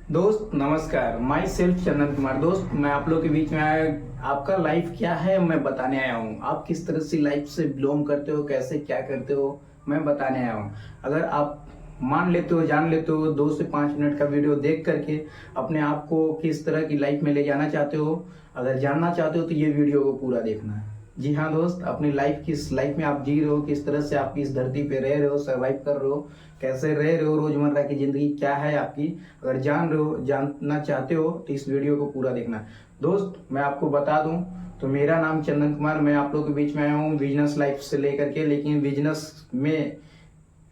दोस्त नमस्कार, my self Chandan Kumar. दोस्त मैं आप लोग के बीच में आया, आपका लाइफ क्या है मैं बताने आया हूँ। आप किस तरह से लाइफ से बिलोंग करते हो, कैसे क्या करते हो, मैं बताने आया हूँ। अगर आप मान लेते हो, जान लेते हो, 2 से 5 मिनट का वीडियो देख करके अपने आप को किस तरह की लाइफ में ले जाना चाहते हो, अगर जानना चाहते हो तो ये वीडियो को पूरा देखना है। जी हाँ दोस्त, अपनी लाइफ किस लाइफ में आप जी रहे हो, किस तरह से आप इस धरती पे रह रहे हो, सरवाइव कर रहे हो, कैसे रह रहे हो, रोजमर्रा की जिंदगी क्या है आपकी, अगर जान रहे हो, जानना चाहते हो तो इस वीडियो को पूरा देखना। दोस्त मैं आपको बता दूं तो मेरा नाम चंदन कुमार, मैं आप लोगों के बीच में आया हूँ बिजनेस लाइफ से लेकर के। लेकिन बिजनेस में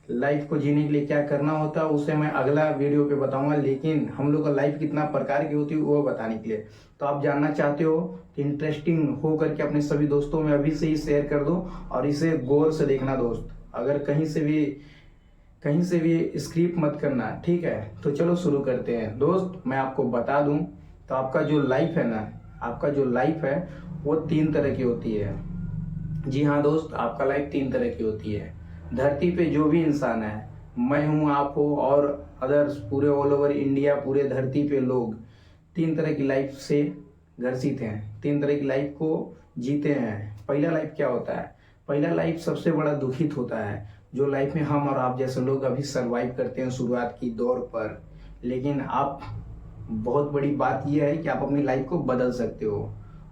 लाइफ को जीने के लिए क्या करना होता है उसे मैं अगला वीडियो पे बताऊंगा। लेकिन हम लोग का लाइफ कितना प्रकार की होती है वो बताने के लिए तो आप जानना चाहते हो तो इंटरेस्टिंग हो करके अपने सभी दोस्तों में अभी से ही शेयर कर दो और इसे गौर से देखना दोस्त। अगर कहीं से भी स्क्रिप्ट मत करना, ठीक है? तो चलो शुरू करते हैं। दोस्त मैं आपको बता दूं तो आपका जो लाइफ है ना, आपका जो लाइफ है वो 3 तरह की होती है। जी हाँ दोस्त, आपका लाइफ 3 तरह की होती है। धरती पे जो भी इंसान है, मैं हूँ, आप हो और अदर्स, पूरे ऑल ओवर इंडिया, पूरे धरती पे लोग 3 तरह की लाइफ से ग्रसित हैं, 3 तरह की लाइफ को जीते हैं। पहला लाइफ क्या होता है? पहला लाइफ सबसे बड़ा दुखित होता है, जो लाइफ में हम और आप जैसे लोग अभी सरवाइव करते हैं शुरुआत की दौर पर। लेकिन आप, बहुत बड़ी बात यह है कि आप अपनी लाइफ को बदल सकते हो।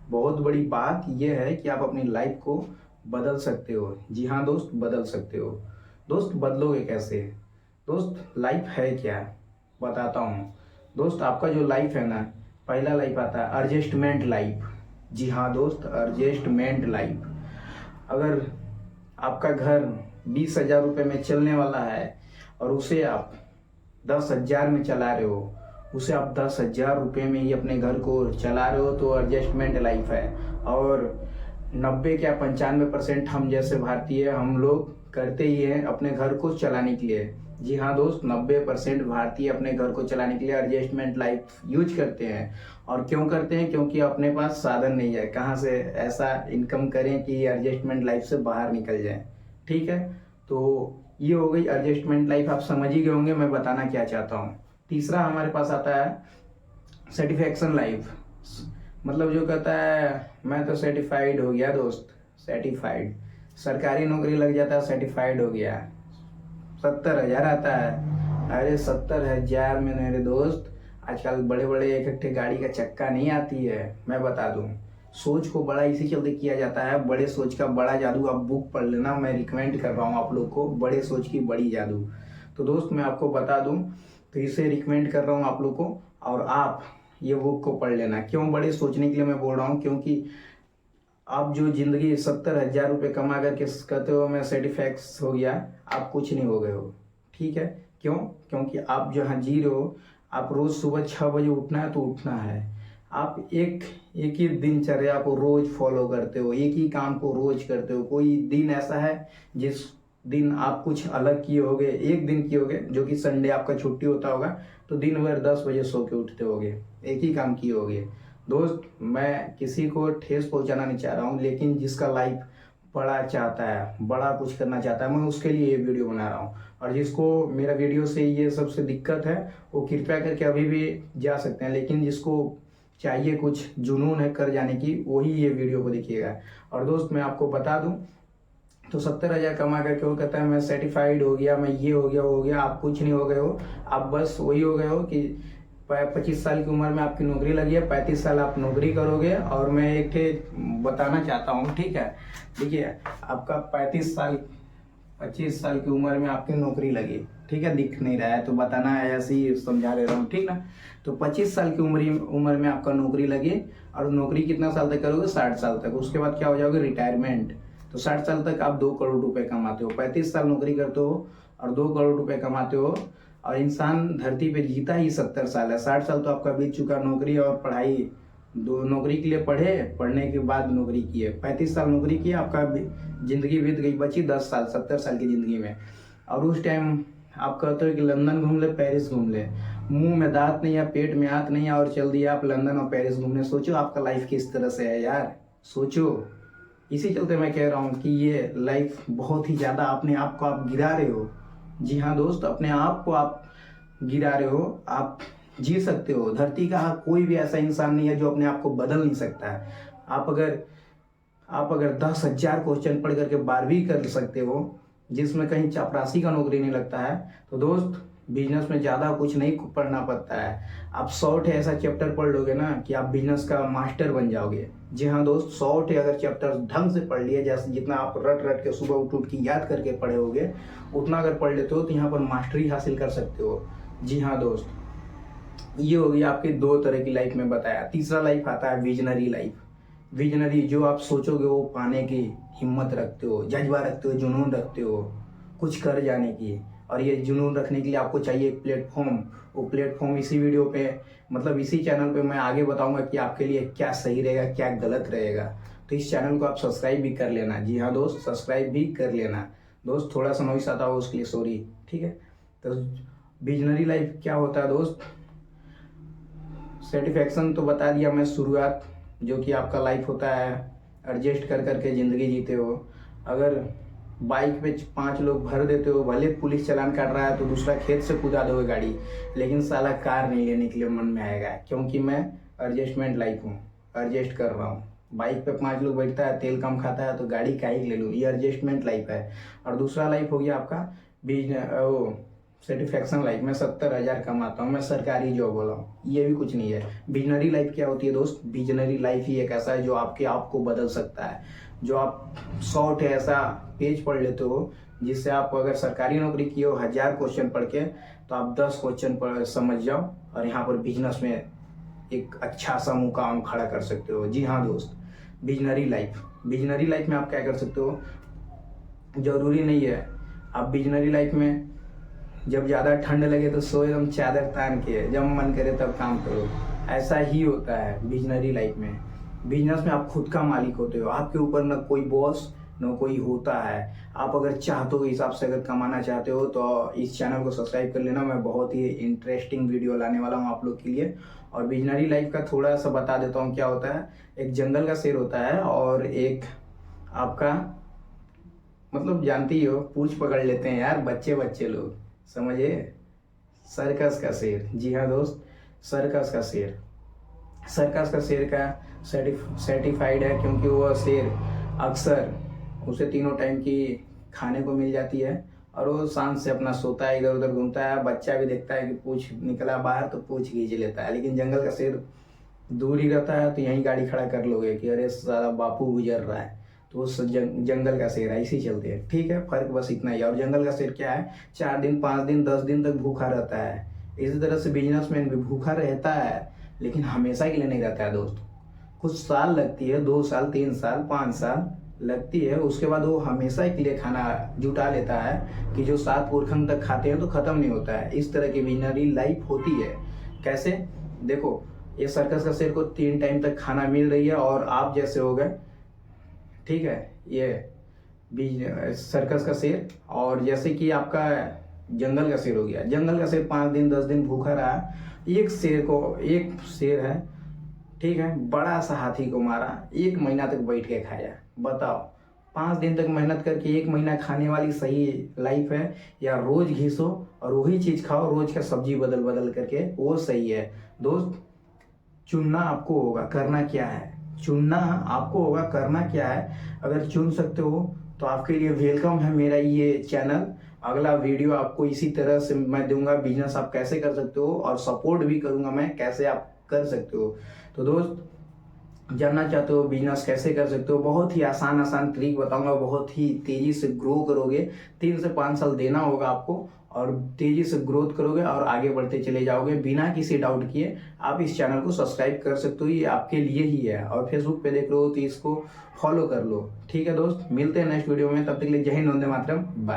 बहुत बड़ी बात यह है कि आप अपनी लाइफ को बदल सकते हो। जी हाँ दोस्त, बदल सकते हो। दोस्त बदलोगे कैसे? दोस्त लाइफ है क्या, बताता हूँ। दोस्त आपका जो लाइफ है ना, पहला लाइफ आता है एडजस्टमेंट लाइफ। जी हाँ दोस्त, एडजस्टमेंट लाइफ। अगर आपका घर 20,000 रुपये में चलने वाला है और उसे आप 10,000 में चला रहे हो, उसे आप 10,000 रुपये में ही अपने घर को चला रहे हो, तो एडजस्टमेंट लाइफ है। और 90 क्या 95% हम जैसे भारतीय हम लोग करते ही हैं अपने घर को चलाने के लिए। जी हाँ दोस्त, 90% भारतीय अपने घर को चलाने के लिए एडजस्टमेंट लाइफ यूज करते हैं। और क्यों करते हैं? क्योंकि अपने पास साधन नहीं है, कहाँ से ऐसा इनकम करें कि एडजस्टमेंट लाइफ से बाहर निकल जाए। ठीक है, तो ये हो गई एडजस्टमेंट लाइफ, आप समझ ही गए होंगे मैं बताना क्या चाहता हूँ। तीसरा हमारे पास आता है सेटिस्फैक्शन लाइफ। मतलब जो कहता है मैं तो सर्टिफाइड हो गया दोस्त, सर्टिफाइड, सरकारी नौकरी लग जाता है, सर्टिफाइड हो गया, 70,000 आता है। अरे 70,000 में मेरे दोस्त आजकल बड़े बड़े इकट्ठे गाड़ी का चक्का नहीं आती है, मैं बता दूं। सोच को बड़ा इसी चलते किया जाता है, बड़े सोच का बड़ा जादू। आप बुक पढ़ लेना, मैं रिकमेंड कर रहा हूँ आप लोग को, बड़े सोच की बड़ी जादू। तो दोस्त मैं आपको बता दूं तो इसे रिकमेंड कर रहा हूँ आप लोग को, और आप ये बुक को पढ़ लेना। क्यों बड़े सोचने के लिए मैं बोल रहा हूँ? क्योंकि आप जो जिंदगी 70,000 रुपये कमा करके कहते हो मैं सेटिस्फैक्स हो गया, आप कुछ नहीं हो गए हो। ठीक है, क्यों? क्योंकि आप जहाँ जी रहे हो, आप रोज सुबह 6 बजे उठना है तो उठना है। आप एक एक ही दिनचर्या को रोज फॉलो करते हो, एक ही काम को रोज करते हो। कोई दिन ऐसा है जिस दिन आप कुछ अलग किए होगे? एक दिन किए होगे जो कि संडे आपका छुट्टी होता होगा, तो दिन भर 10 बजे सो के उठते होगे, एक ही काम किए होगे। दोस्त मैं किसी को ठेस पहुंचाना नहीं चाह रहा हूँ, लेकिन जिसका लाइफ बड़ा चाहता है, बड़ा कुछ करना चाहता है, मैं उसके लिए ये वीडियो बना रहा हूँ। और जिसको मेरा वीडियो से ये सबसे दिक्कत है वो कृपया करके अभी भी जा सकते हैं, लेकिन जिसको चाहिए कुछ जुनून है कर जाने की, वही ये वीडियो को देखिएगा। और दोस्त मैं आपको बता दूं तो 70,000 कमा करके वो कहता है मैं सर्टिफाइड हो गया, मैं ये हो गया, वो हो गया। आप कुछ नहीं हो गए हो, आप बस वही हो गए हो कि 25 साल की उम्र में आपकी नौकरी लगी है, 35 साल आप नौकरी करोगे। और मैं एक बताना चाहता हूँ, ठीक है? देखिए, आपका 25 साल की उम्र में आपकी नौकरी लगी, ठीक है? दिख नहीं रहा है तो बताना है, ऐसे ही समझा ले रहा हूँ, ठीक ना? तो 25 साल की उम्र में आपका नौकरी लगी, और नौकरी कितना साल तक करोगे? 60 साल तक। उसके बाद क्या हो जाओगे? रिटायरमेंट। तो 60 साल तक आप 2 करोड़ रुपए कमाते हो, 35 साल नौकरी करते हो और 2 करोड़ रुपए कमाते हो। और इंसान धरती पे जीता ही 70 साल है, 60 साल तो आपका बीत चुका नौकरी और पढ़ाई। दो नौकरी के लिए पढ़े, पढ़ने के बाद नौकरी किए, 35 साल नौकरी किए, आपका जिंदगी बीत गई, बची 10 साल 70 साल की जिंदगी में। और उस टाइम आप कहते हो कि लंदन घूम ले, पेरिस घूम ले, मुंह में दांत नहीं है, पेट में हाथ नहीं है, और चल दिया आप लंदन और पेरिस घूमने। सोचो आपका लाइफ किस तरह से है यार, सोचो। इसी चलते मैं कह रहा हूँ कि ये लाइफ बहुत ही ज़्यादा अपने आप को आप गिरा रहे हो। जी हाँ दोस्त, अपने आप को आप गिरा रहे हो। आप जी सकते हो। धरती का कोई भी ऐसा इंसान नहीं है जो अपने आप को बदल नहीं सकता है। आप अगर 10,000 क्वेश्चन पढ़ करके 12वीं कर सकते हो, जिसमें कहीं चपरासी का नौकरी नहीं लगता है, तो दोस्त बिजनेस में ज़्यादा कुछ नहीं पढ़ना पड़ता है। आप 100 ऐसा चैप्टर पढ़ लोगे ना कि आप बिजनेस का मास्टर बन जाओगे। जी हाँ दोस्त, 100 अगर चैप्टर ढंग से पढ़ लिए, जैसे जितना आप रट रट के सुबह उठ के याद करके पढ़े होगे, उतना अगर पढ़ लेते हो तो यहाँ पर मास्टरी हासिल कर सकते हो। जी हाँ दोस्त, ये हो गई आपकी 2 तरह की लाइफ में बताया। तीसरा लाइफ आता है विजनरी लाइफ। विजनरी, जो आप सोचोगे वो पाने की हिम्मत रखते हो, जज्बा रखते हो, जुनून रखते हो कुछ कर जाने की। और ये जुनून रखने के लिए आपको चाहिए एक प्लेटफॉर्म। वो प्लेटफॉर्म इसी वीडियो पे, मतलब इसी चैनल पे मैं आगे बताऊंगा कि आपके लिए क्या सही रहेगा, क्या गलत रहेगा। तो इस चैनल को आप सब्सक्राइब भी कर लेना। जी हाँ दोस्त, सब्सक्राइब भी कर लेना। दोस्त थोड़ा सा नॉइस आता हो उसके लिए सॉरी, ठीक है। तो विजनरी लाइफ क्या होता है दोस्त? सेटिस्फैक्शन तो बता दिया मैं, शुरुआत जो कि आपका लाइफ होता है, एडजस्ट कर करके ज़िंदगी जीते हो। अगर बाइक पे 5 लोग भर देते हो, भले पुलिस चालान काट रहा है तो दूसरा खेत से कूदा दोगे गाड़ी, लेकिन साला कार नहीं लेने के लिए मन में आएगा, क्योंकि मैं एडजस्टमेंट लाइफ हूँ, एडजस्ट कर रहा हूँ। बाइक पे 5 लोग बैठता है, तेल कम खाता है, तो गाड़ी काहे ले लूँ, ये एडजस्टमेंट लाइफ है। और दूसरा लाइफ हो गया आपका सेटिस्फैक्शन लाइफ। मैं 70,000 कमाता हूँ, मैं सरकारी जॉब वाला हूँ, ये भी कुछ नहीं है। विजनरी लाइफ क्या होती है दोस्त? विजनरी लाइफ ही एक ऐसा है जो आपके आप को बदल सकता है। जो आप 100 ऐसा पेज पढ़ लेते हो, जिससे आप अगर सरकारी नौकरी किए हो 1000 क्वेश्चन पढ़ के, तो आप 10 क्वेश्चन पढ़ समझ जाओ और यहाँ पर बिजनेस में एक अच्छा सा मुकाम खड़ा कर सकते हो। जी हाँ दोस्त, विजनरी लाइफ। विजनरी लाइफ में आप क्या कर सकते हो? जरूरी नहीं है आप विजनरी लाइफ में जब ज़्यादा ठंड लगे तो सो एकदम चादर तान के, जब मन करे तब काम करो, ऐसा ही होता है विजनरी लाइफ में। बिजनेस में आप खुद का मालिक होते हो, आपके ऊपर न कोई बॉस न कोई होता है। आप अगर चाहते हो हिसाब से अगर कमाना चाहते हो तो इस चैनल को सब्सक्राइब कर लेना। मैं बहुत ही इंटरेस्टिंग वीडियो लाने वाला हूँ आप लोग के लिए। और विजनरी लाइफ का थोड़ा सा बता देता हूँ क्या होता है। एक जंगल का शेर होता है और एक आपका, मतलब जानती ही हो, पूंछ पकड़ लेते हैं यार बच्चे बच्चे लोग, समझे? सर्कस का शेर। जी हाँ दोस्त, सर्कस का शेर। सर्कस का शेर का सर्टिफाइड है, क्योंकि वो शेर अक्सर उसे तीनों टाइम की खाने को मिल जाती है और वो शांत से अपना सोता है, इधर उधर घूमता है। बच्चा भी देखता है कि पूंछ निकला बाहर तो पूंछ खींच लेता है। लेकिन जंगल का शेर दूर ही रहता है, तो यहीं गाड़ी खड़ा कर लोगे कि अरे साला बापू गुजर रहा है, तो वो जंगल का शेर है, इसी चलते हैं। ठीक है, फर्क बस इतना ही है। और जंगल का शेर क्या है? 4 दिन 5 दिन 10 दिन तक भूखा रहता है। इसी तरह से बिजनेसमैन भी भूखा रहता है, लेकिन हमेशा के लिए नहीं रहता है दोस्त। कुछ साल लगती है, 2 साल 3 साल 5 साल लगती है, उसके बाद वो हमेशा के लिए खाना जुटा लेता है कि जो 7 पुरखन तक खाते हैं तो खत्म नहीं होता है। इस तरह की विजनरी लाइफ होती है। कैसे? देखो, ये सर्कस का शेर को 3 टाइम तक खाना मिल रही है और आप जैसे हो गए, ठीक है, ये सर्कस का शेर। और जैसे कि आपका जंगल का शेर हो गया, जंगल का शेर 5 दिन 10 दिन भूखा रहा। एक शेर है, ठीक है, बड़ा सा हाथी को मारा, 1 महीना तक बैठ के खाया। बताओ, 5 दिन तक मेहनत करके 1 महीना खाने वाली सही लाइफ है, या रोज घिसो और वही चीज खाओ, रोज का सब्जी बदल बदल करके, वो सही है? दोस्त, चुनना आपको होगा, करना क्या है, चुनना आपको होगा, करना क्या है। अगर चुन सकते हो तो आपके लिए वेलकम है मेरा ये चैनल। अगला वीडियो आपको इसी तरह से मैं दूंगा, बिजनेस आप कैसे कर सकते हो, और सपोर्ट भी करूंगा मैं कैसे आप कर सकते हो। तो दोस्त, जानना चाहते हो बिजनेस कैसे कर सकते हो, बहुत ही आसान ट्रिक बताऊंगा, बहुत ही तेजी से ग्रो करोगे। 3 से 5 साल देना होगा आपको और तेजी से ग्रोथ करोगे और आगे बढ़ते चले जाओगे बिना किसी डाउट किए। आप इस चैनल को सब्सक्राइब कर सकते हो, ये आपके लिए ही है। और फेसबुक पे देख रहे हो तो इसको फॉलो कर लो। ठीक है दोस्त, मिलते हैं नेक्स्ट वीडियो में, तब तक के लिए जय हिंद, वंदे मातरम, बाय।